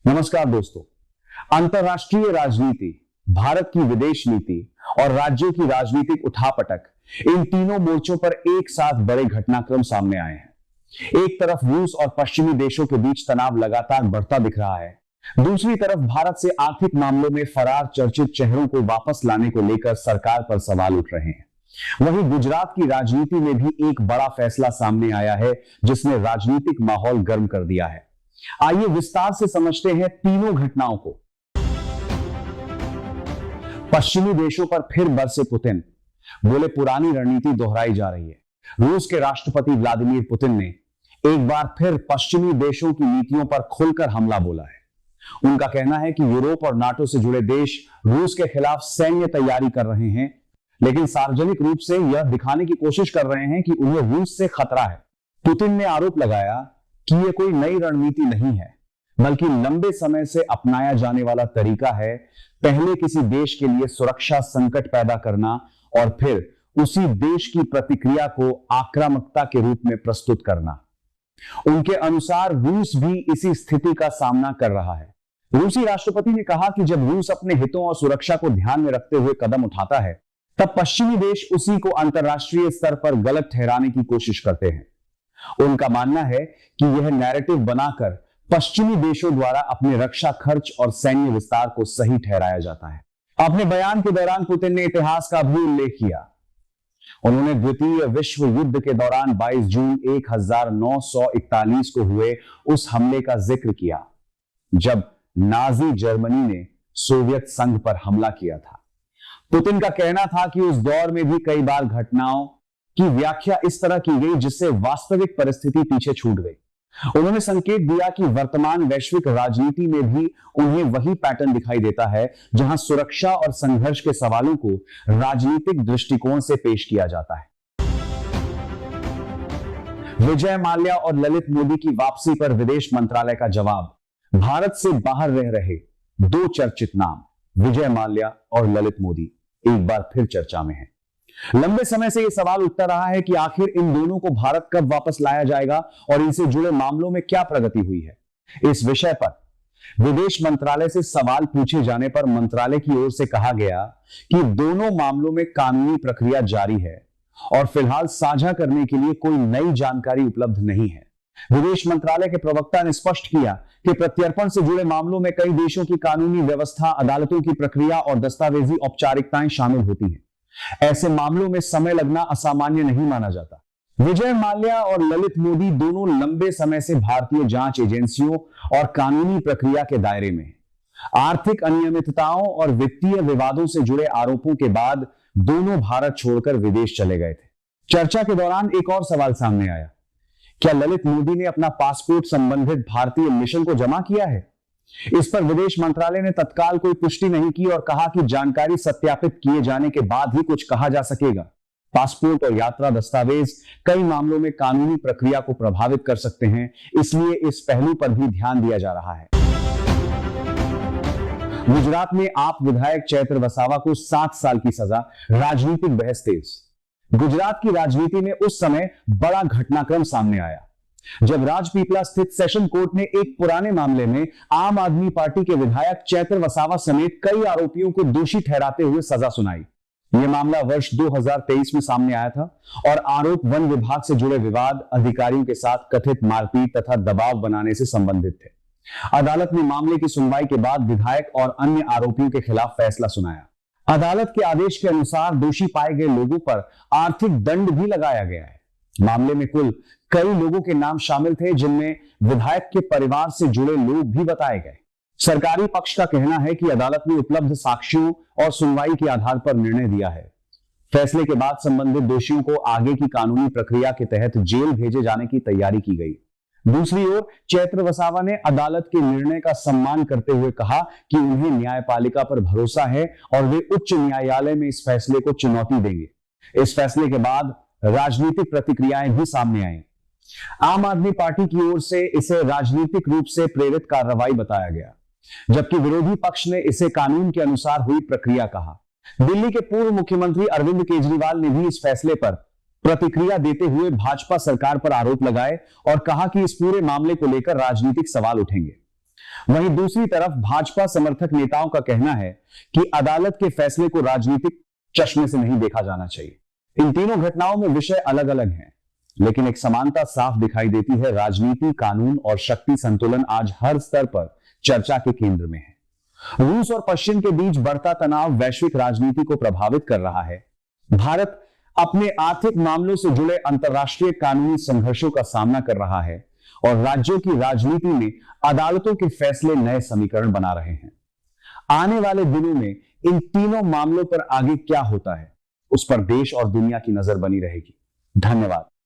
नमस्कार दोस्तों। अंतरराष्ट्रीय राजनीति, भारत की विदेश नीति और राज्यों की राजनीतिक उठापटक, इन तीनों मोर्चों पर एक साथ बड़े घटनाक्रम सामने आए हैं। एक तरफ रूस और पश्चिमी देशों के बीच तनाव लगातार बढ़ता दिख रहा है। दूसरी तरफ भारत से आर्थिक मामलों में फरार चर्चित चेहरों को वापस लाने को लेकर सरकार पर सवाल उठ रहे हैं। वहीं गुजरात की राजनीति में भी एक बड़ा फैसला सामने आया है, जिसने राजनीतिक माहौल गर्म कर दिया है। आइए विस्तार से समझते हैं तीनों घटनाओं को। पश्चिमी देशों पर फिर बरसे पुतिन, बोले पुरानी रणनीति दोहराई जा रही है। रूस के राष्ट्रपति व्लादिमीर पुतिन ने एक बार फिर पश्चिमी देशों की नीतियों पर खुलकर हमला बोला है। उनका कहना है कि यूरोप और नाटो से जुड़े देश रूस के खिलाफ सैन्य तैयारी कर रहे हैं, लेकिन सार्वजनिक रूप से यह दिखाने की कोशिश कर रहे हैं कि उन्हें रूस से खतरा है। पुतिन ने आरोप लगाया कि यह कोई नई रणनीति नहीं है, बल्कि लंबे समय से अपनाया जाने वाला तरीका है। पहले किसी देश के लिए सुरक्षा संकट पैदा करना और फिर उसी देश की प्रतिक्रिया को आक्रामकता के रूप में प्रस्तुत करना। उनके अनुसार रूस भी इसी स्थिति का सामना कर रहा है। रूसी राष्ट्रपति ने कहा कि जब रूस अपने हितों और सुरक्षा को ध्यान में रखते हुए कदम उठाता है, तब पश्चिमी देश उसी को अंतरराष्ट्रीय स्तर पर गलत ठहराने की कोशिश करते हैं। उनका मानना है कि यह नैरेटिव बनाकर पश्चिमी देशों द्वारा अपने रक्षा खर्च और सैन्य विस्तार को सही ठहराया जाता है। अपने बयान के दौरान पुतिन ने इतिहास का भी उल्लेख किया। उन्होंने द्वितीय विश्व युद्ध के दौरान 22 जून 1941 को हुए उस हमले का जिक्र किया, जब नाजी जर्मनी ने सोवियत संघ पर हमला किया था। पुतिन का कहना था कि उस दौर में भी कई बार घटनाओं की व्याख्या इस तरह की गई जिससे वास्तविक परिस्थिति पीछे छूट गई। उन्होंने संकेत दिया कि वर्तमान वैश्विक राजनीति में भी उन्हें वही पैटर्न दिखाई देता है, जहां सुरक्षा और संघर्ष के सवालों को राजनीतिक दृष्टिकोण से पेश किया जाता है। विजय माल्या और ललित मोदी की वापसी पर विदेश मंत्रालय का जवाब। भारत से बाहर रह रहे दो चर्चित नाम, विजय माल्या और ललित मोदी, एक बार फिर चर्चा में है। लंबे समय से यह सवाल उठता रहा है कि आखिर इन दोनों को भारत कब वापस लाया जाएगा और इनसे जुड़े मामलों में क्या प्रगति हुई है। इस विषय पर विदेश मंत्रालय से सवाल पूछे जाने पर मंत्रालय की ओर से कहा गया कि दोनों मामलों में कानूनी प्रक्रिया जारी है और फिलहाल साझा करने के लिए कोई नई जानकारी उपलब्ध नहीं है। विदेश मंत्रालय के प्रवक्ता ने स्पष्ट किया कि प्रत्यर्पण से जुड़े मामलों में कई देशों की कानूनी व्यवस्था, अदालतों की प्रक्रिया और दस्तावेजी औपचारिकताएं शामिल होती हैं। ऐसे मामलों में समय लगना असामान्य नहीं माना जाता। विजय माल्या और ललित मोदी दोनों लंबे समय से भारतीय जांच एजेंसियों और कानूनी प्रक्रिया के दायरे में हैं। आर्थिक अनियमितताओं और वित्तीय विवादों से जुड़े आरोपों के बाद दोनों भारत छोड़कर विदेश चले गए थे। चर्चा के दौरान एक और सवाल सामने आया, क्या ललित मोदी ने अपना पासपोर्ट संबंधित भारतीय मिशन को जमा किया है? इस पर विदेश मंत्रालय ने तत्काल कोई पुष्टि नहीं की और कहा कि जानकारी सत्यापित किए जाने के बाद ही कुछ कहा जा सकेगा। पासपोर्ट और यात्रा दस्तावेज कई मामलों में कानूनी प्रक्रिया को प्रभावित कर सकते हैं, इसलिए इस पहलू पर भी ध्यान दिया जा रहा है। गुजरात में आप विधायक चैत्र वसावा को 7 साल की सजा, राजनीतिक बहस तेज। गुजरात की राजनीति में उस समय बड़ा घटनाक्रम सामने आया जब राजपीपला स्थित सेशन कोर्ट ने एक पुराने मामले में आम आदमी पार्टी के विधायक चैत्र वसावा समेत कई आरोपियों को दोषी ठहराते हुए सजा सुनाई। यह मामला वर्ष 2023 में सामने आया था और आरोप वन विभाग से जुड़े विवाद, अधिकारियों के साथ कथित मारपीट तथा दबाव बनाने से संबंधित थे। अदालत ने मामले की सुनवाई के बाद विधायक और अन्य आरोपियों के खिलाफ फैसला सुनाया। अदालत के आदेश के अनुसार दोषी पाए गए लोगों पर आर्थिक दंड भी लगाया गया है। मामले में कुल कई लोगों के नाम शामिल थे, जिनमें विधायक के परिवार से जुड़े लोग भी बताए गए। सरकारी पक्ष का कहना है कि अदालत ने उपलब्ध साक्ष्यों और सुनवाई के आधार पर निर्णय दिया है। फैसले के बाद संबंधित दोषियों को आगे की कानूनी प्रक्रिया के तहत जेल भेजे जाने की तैयारी की गई। दूसरी ओर चैत्र वसावा ने अदालत के निर्णय का सम्मान करते हुए कहा कि उन्हें न्यायपालिका पर भरोसा है और वे उच्च न्यायालय में इस फैसले को चुनौती देंगे। इस फैसले के बाद राजनीतिक प्रतिक्रियाएं भी सामने आई। आम आदमी पार्टी की ओर से इसे राजनीतिक रूप से प्रेरित कार्रवाई बताया गया, जबकि विरोधी पक्ष ने इसे कानून के अनुसार हुई प्रक्रिया कहा। दिल्ली के पूर्व मुख्यमंत्री अरविंद केजरीवाल ने भी इस फैसले पर प्रतिक्रिया देते हुए भाजपा सरकार पर आरोप लगाए और कहा कि इस पूरे मामले को लेकर राजनीतिक सवाल उठेंगे। वहीं दूसरी तरफ भाजपा समर्थक नेताओं का कहना है कि अदालत के फैसले को राजनीतिक चश्मे से नहीं देखा जाना चाहिए। इन तीनों घटनाओं में विषय अलग अलग हैं, लेकिन एक समानता साफ दिखाई देती है। राजनीति, कानून और शक्ति संतुलन आज हर स्तर पर चर्चा के केंद्र में है। रूस और पश्चिम के बीच बढ़ता तनाव वैश्विक राजनीति को प्रभावित कर रहा है। भारत अपने आर्थिक मामलों से जुड़े अंतर्राष्ट्रीय कानूनी संघर्षों का सामना कर रहा है और राज्यों की राजनीति में अदालतों के फैसले नए समीकरण बना रहे हैं। आने वाले दिनों में इन तीनों मामलों पर आगे क्या होता है, उस पर देश और दुनिया की नजर बनी रहेगी। धन्यवाद।